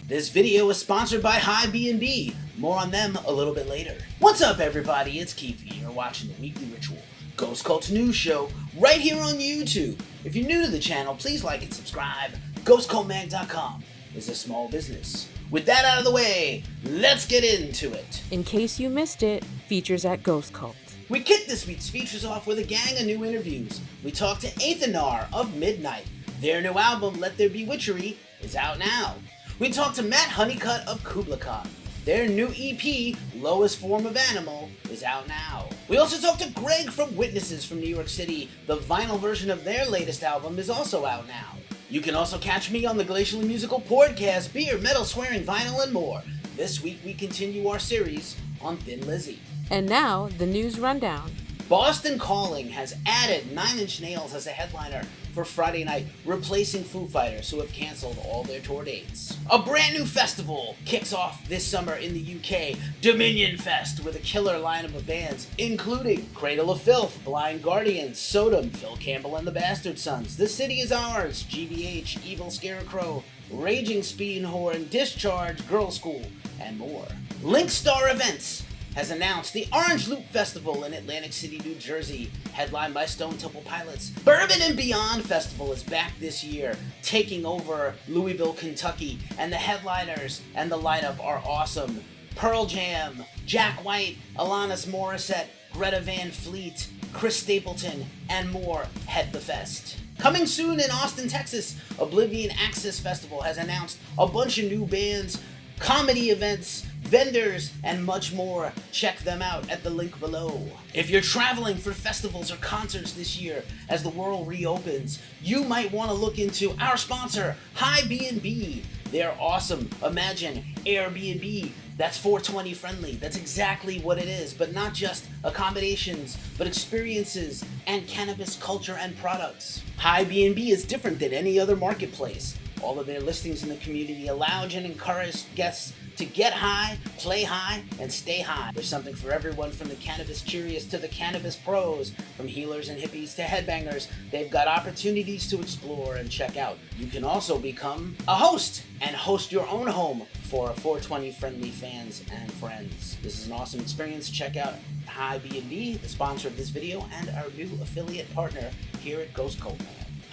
This video is sponsored by ICYMI. More on them a little bit later. What's up, everybody? It's Keith. You're watching the Weekly Ritual Ghost Cult's news show right here on YouTube. If you're new to the channel, please like and subscribe. GhostCultMag.com is a small business. With that out of the way, let's get into it. In case you missed it, features at Ghost Cult. We kick this week's features off with a gang of new interviews. We talked to Athenar of Midnight. Their new album, Let There Be Witchery, is out now. We talked to Matt Honeycutt of Kublai Khan. Their new EP, Lowest Form of Animal, is out now. We also talked to Greg from Witnesses from New York City. The vinyl version of their latest album is also out now. You can also catch me on the Glacially Musical Pourdcast, beer, metal, swearing, vinyl, and more. This week we continue our series on Thin Lizzy. And now, the news rundown. Boston Calling has added 9 Inch Nails as a headliner for Friday night, replacing Foo Fighters, who have canceled all their tour dates. A brand new festival kicks off this summer in the UK, Dominion Fest, with a killer lineup of bands, including Cradle of Filth, Blind Guardian, Sodom, Phil Campbell and the Bastard Sons, The City Is Ours, GBH, Evil Scarecrow, Raging Speedhorn, Discharge, Girl School, and more. Linkstar Events has announced the Orange Loop Festival in Atlantic City, New Jersey, headlined by Stone Temple Pilots. Bourbon and Beyond Festival is back this year, taking over Louisville, Kentucky, and the headliners and the lineup are awesome. Pearl Jam, Jack White, Alanis Morissette, Greta Van Fleet, Chris Stapleton, and more head the fest. Coming soon in Austin, Texas, Oblivion Access Festival has announced a bunch of new bands, comedy events, vendors, and much more. Check them out at the link below. If you're traveling for festivals or concerts this year as the world reopens, you might want to look into our sponsor, ICYMI. They're awesome. Imagine Airbnb that's 420 friendly. That's exactly what it is, but not just accommodations, but experiences and cannabis culture and products. ICYMI is different than any other marketplace. All of their listings in the community allow and encourage guests to get high, play high, and stay high. There's something for everyone, from the cannabis curious to the cannabis pros, from healers and hippies to headbangers. They've got opportunities to explore and check out. You can also become a host and host your own home for 420 friendly fans and friends. This is an awesome experience. Check out ICYMI, the sponsor of this video, and our new affiliate partner here at Ghost Cult.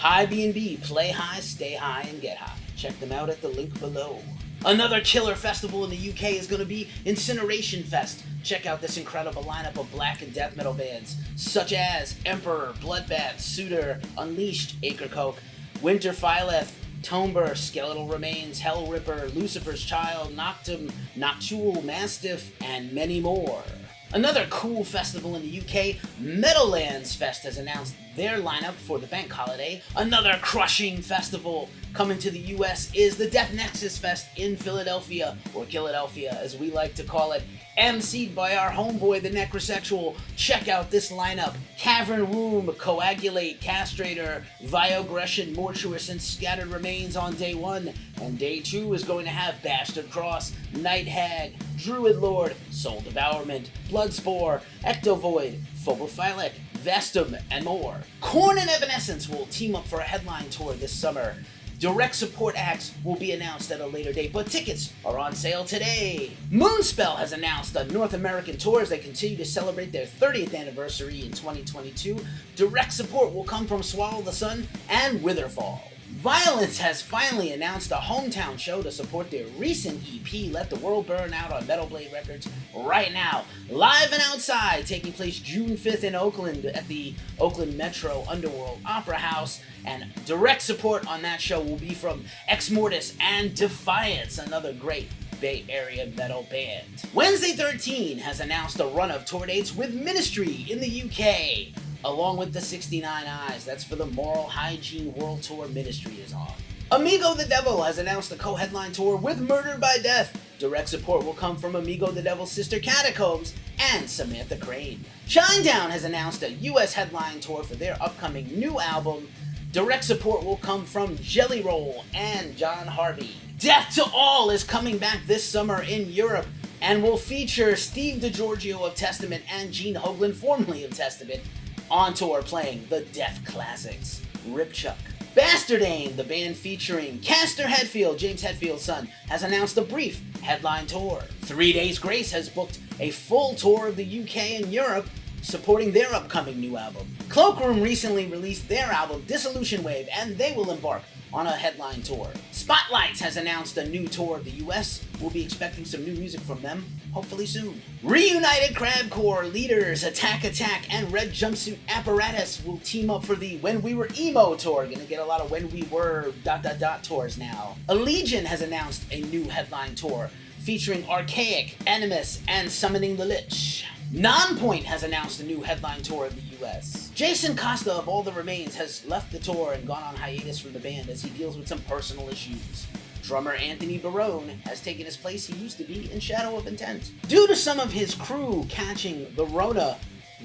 ICYMI, play high, stay high, and get high. Check them out at the link below. Another killer festival in the UK is going to be Incineration Fest. Check out this incredible lineup of black and death metal bands, such as Emperor, Bloodbath, Suitor, Unleashed, Acre Coke, Winter Phyleth, Tomber, Skeletal Remains, Hell Ripper, Lucifer's Child, Noctum, Noctule, Mastiff, and many more. Another cool festival in the UK, Meadowlands Fest, has announced their lineup for the bank holiday. Another crushing festival coming to the US is the Death Nexus Fest in Philadelphia, or Philadelphia as we like to call it, emceed by our homeboy, the Necrosexual. Check out this lineup: Cavern Room, Coagulate, Castrator, Viogression, Mortuous, and Scattered Remains on day 1, and day 2 is going to have Bastard Cross, Night Hag, Druid Lord, Soul Devourment, Bloodspore, Ectovoid, Phobophilic, Vestum, and more. Korn and Evanescence will team up for a headline tour this summer. Direct support acts will be announced at a later date, but tickets are on sale today. Moonspell has announced a North American tour as they continue to celebrate their 30th anniversary in 2022. Direct support will come from Swallow the Sun and Witherfall. Vio-lence has finally announced a hometown show to support their recent EP, Let the World Burn Out, on Metal Blade Records right now. Live and Outside, taking place June 5th in Oakland at the Oakland Metro Underworld Opera House. And direct support on that show will be from Ex Mortis and Defiance, another great Bay Area metal band. Wednesday 13 has announced a run of tour dates with Ministry in the UK, along with the 69 Eyes. That's for the Moral Hygiene World Tour Ministry is on. Amigo the Devil has announced a co-headline tour with Murdered by Death. Direct support will come from Amigo the Devil's sister Catacombs and Samantha Crane. Shinedown has announced a US headline tour for their upcoming new album. Direct support will come from Jelly Roll and John Harvey. Death to All is coming back this summer in Europe and will feature Steve DiGiorgio of Testament and Gene Hoglan, formerly of Testament, on tour playing the Death classics: Rip Chuck, Bastardane, the band featuring Castor Hetfield, James Hetfield's son, has announced a brief headline tour. 3 Days Grace has booked a full tour of the UK and Europe, supporting their upcoming new album. Cloakroom recently released their album Dissolution Wave, and they will embark on a headline tour. Spotlights has announced a new tour of the US. We'll be expecting some new music from them, hopefully soon. Reunited Crabcore leaders Attack Attack and Red Jumpsuit Apparatus will team up for the When We Were Emo tour. Gonna get a lot of When We Were ... tours now. Allegiant has announced a new headline tour featuring Archaic, Animus, and Summoning the Lich. Nonpoint has announced a new headline tour of the US. Jason Costa of All the Remains has left the tour and gone on hiatus from the band as he deals with some personal issues. Drummer Anthony Barone has taken his place he used to be in Shadow of Intent. Due to some of his crew catching the Rona,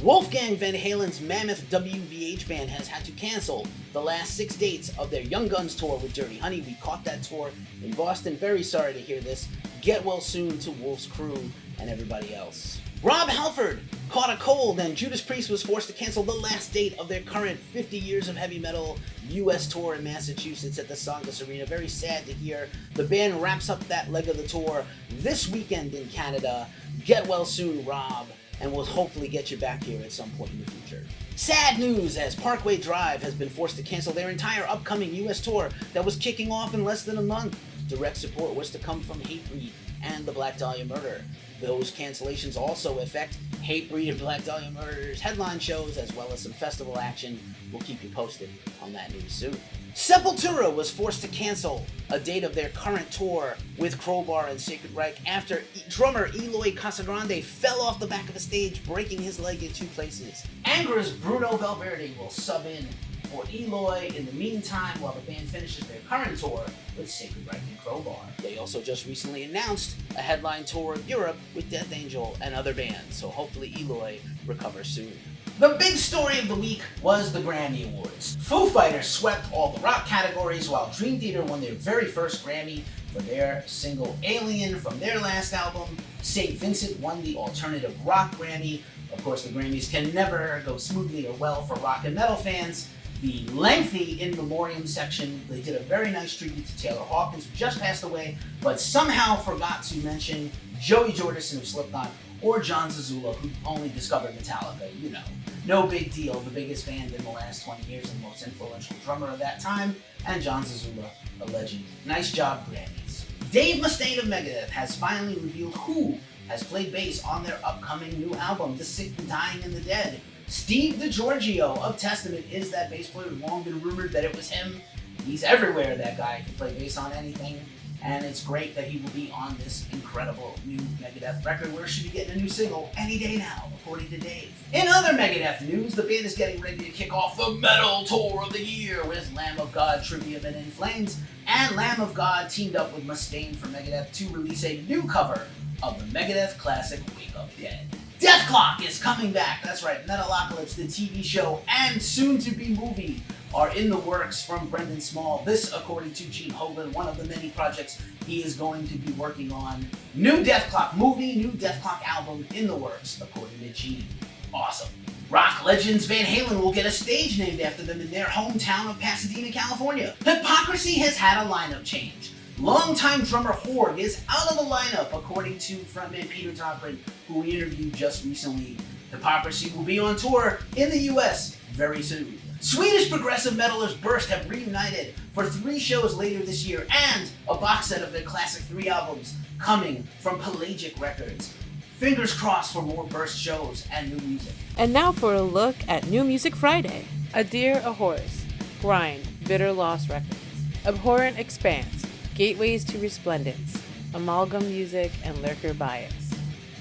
Wolfgang Van Halen's mammoth WVH band has had to cancel the last 6 dates of their Young Guns tour with Dirty Honey. We caught that tour in Boston. Very sorry to hear this. Get well soon to Wolf's crew and everybody else. Rob Halford caught a cold and Judas Priest was forced to cancel the last date of their current 50 Years of Heavy Metal US tour in Massachusetts at the Songus Arena. Very sad to hear. The band wraps up that leg of the tour this weekend in Canada. Get well soon, Rob, and we'll hopefully get you back here at some point in the future. Sad news as Parkway Drive has been forced to cancel their entire upcoming US tour that was kicking off in less than a month. Direct support was to come from Hatebreed and the Black Dahlia Murder. Those cancellations also affect Hatebreed and Black Dahlia Murder's headline shows as well as some festival action. We'll keep you posted on that news soon. Sepultura was forced to cancel a date of their current tour with Crowbar and Sacred Reich after drummer Eloy Casagrande fell off the back of the stage, breaking his leg in 2 places. Angra's Bruno Valverde will sub in for Eloy in the meantime while the band finishes their current tour with Sacred Reich and Crowbar. They also just recently announced a headline tour of Europe with Death Angel and other bands, so hopefully Eloy recovers soon. The big story of the week was the Grammy Awards. Foo Fighters swept all the rock categories while Dream Theater won their very first Grammy for their single Alien from their last album. St. Vincent won the Alternative Rock Grammy. Of course, the Grammys can never go smoothly or well for rock and metal fans. The lengthy In Memoriam section, they did a very nice tribute to Taylor Hawkins, who just passed away, but somehow forgot to mention Joey Jordison of Slipknot or John Zazula, who only discovered Metallica, you know. No big deal, the biggest band in the last 20 years and the most influential drummer of that time, and John Zazula, a legend. Nice job, Grammys. Dave Mustaine of Megadeth has finally revealed who has played bass on their upcoming new album, The Sick, the Dying, and the Dead. Steve DiGiorgio of Testament is that bass player. It's long been rumored that it was him. He's everywhere, that guy. Can play bass on anything. And it's great that he will be on this incredible new Megadeth record. We should be getting a new single any day now, according to Dave. In other Megadeth news, the band is getting ready to kick off the Metal Tour of the Year with Lamb of God, Trivium, and In Flames. And Lamb of God teamed up with Mustaine for Megadeth to release a new cover of the Megadeth classic Wake Up Dead. Death Clock is coming back. That's right, Metalocalypse, the TV show and soon-to-be movie, are in the works from Brendan Small. This, according to Gene Hoglan, one of the many projects he is going to be working on. New Death Clock movie, new Death Clock album in the works, according to Gene. Awesome. Rock legends Van Halen will get a stage named after them in their hometown of Pasadena, California. Hypocrisy has had a lineup change. Longtime drummer Horg is out of the lineup, according to frontman Peter Tomprin, who we interviewed just recently. Hypocrisy will be on tour in the US very soon. Swedish progressive metalers Burst have reunited for 3 shows later this year and a box set of their classic 3 albums coming from Pelagic Records. Fingers crossed for more Burst shows and new music. And now for a look at New Music Friday. A Deer, a Horse, Grind, Bitter Loss Records, Abhorrent Expanse, Gateways to Resplendence, Amalgam Music and Lurker Bias,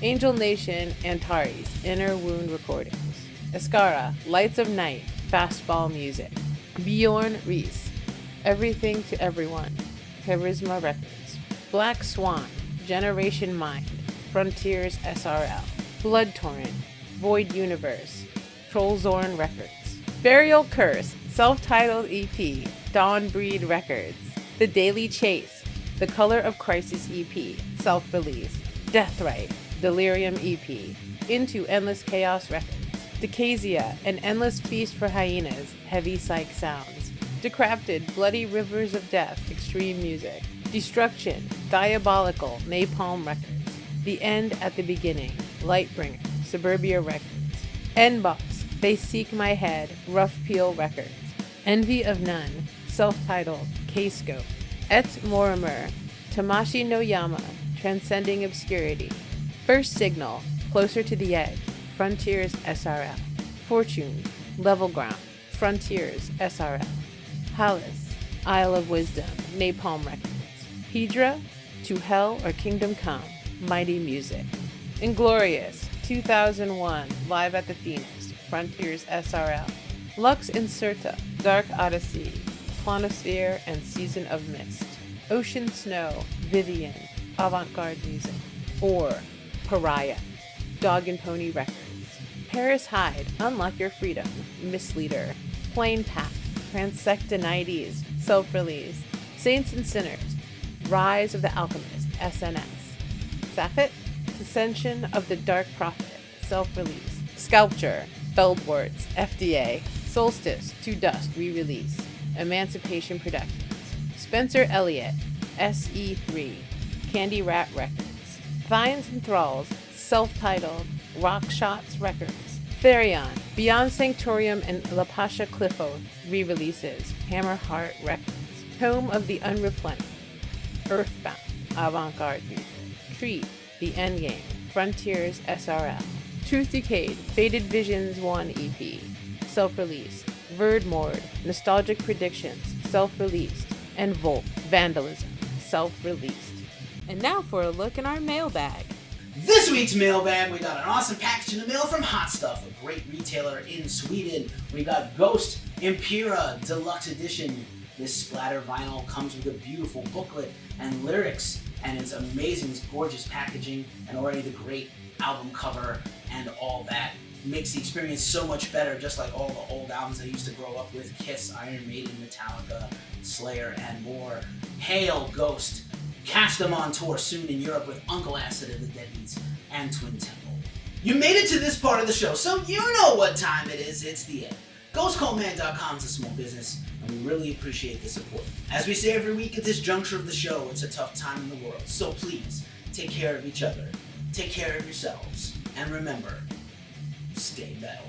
Angel Nation, Antares, Inner Wound Recordings, Escara, Lights of Night, Fastball Music, Bjorn Reese, Everything to Everyone, Charisma Records, Black Swan, Generation Mind, Frontiers SRL, Blood Torrent, Void Universe, Trollzorn Records, Burial Curse, self-titled EP, Dawnbreed Records, The Daily Chase, The Color of Crisis EP, self-release, Deathrite, Delirium EP, Into Endless Chaos Records, Decasia, An Endless Feast for Hyenas, Heavy Psych Sounds, Decrapted, Bloody Rivers of Death, Extreme Music. Destruction, Diabolical, Napalm Records. The End at the Beginning, Lightbringer, Suburbia Records. N-Box, They Seek My Head, Rough Peel Records. Envy of None, self-titled, K-Scope. Et Morimer, Tamashi no Yama, Transcending Obscurity. First Signal, Closer to the Edge, Frontiers SRL. Fortune, Level Ground, Frontiers SRL. Palace, Isle of Wisdom, Napalm Records. Hydra, To Hell or Kingdom Come, Mighty Music. Inglorious, 2001, Live at the Phoenix, Frontiers SRL. Lux Incerta, Dark Odyssey, Planisphere and Season of Mist. Ocean Snow, Vivian, Avant-Garde Music. Or Pariah, Dog and Pony Records. Paris Hyde, Unlock Your Freedom, Misleader. Plain Path, Transectinides, Self-Released. Saints and Sinners, Rise of the Alchemist, SNS. Sapphic, Ascension of the Dark Prophet, Self-Release. Sculpture, Feldwarts, FDA. Solstice, To Dust, re-release. Emancipation Productions. Spencer Elliott, SE3, Candy Rat Records. Vines and Thralls, self-titled, Rock Shots Records. Therion, Beyond Sanctorium and La Pasha Cliffo, re-releases. Hammerheart Records. Tome of the Unreplenished. Earthbound, Avant-Garde Music. Tree, The Endgame, Frontiers SRL. Truth Decayed, Faded Visions 1 EP, self-released. Verdmord, Nostalgic Predictions, self-released. And Volt, Vandalism, self-released. And now for a look in our mailbag. This week's mailbag, we got an awesome package in the mail from Hot Stuff, a great retailer in Sweden. We got Ghost Impera Deluxe Edition. This splatter vinyl comes with a beautiful booklet and lyrics, and it's amazing, it's gorgeous packaging, and already the great album cover and all that makes the experience so much better, just like all the old albums I used to grow up with: Kiss, Iron Maiden, Metallica, Slayer, and more. Hail, Ghost! Catch them on tour soon in Europe with Uncle Acid and the Deadbeats and Twin Temple. You made it to this part of the show, so you know what time it is. It's the end. GhostColdMan.com is a small business, and we really appreciate the support. As we say every week at this juncture of the show, it's a tough time in the world, so please take care of each other, take care of yourselves, and remember, stay metal.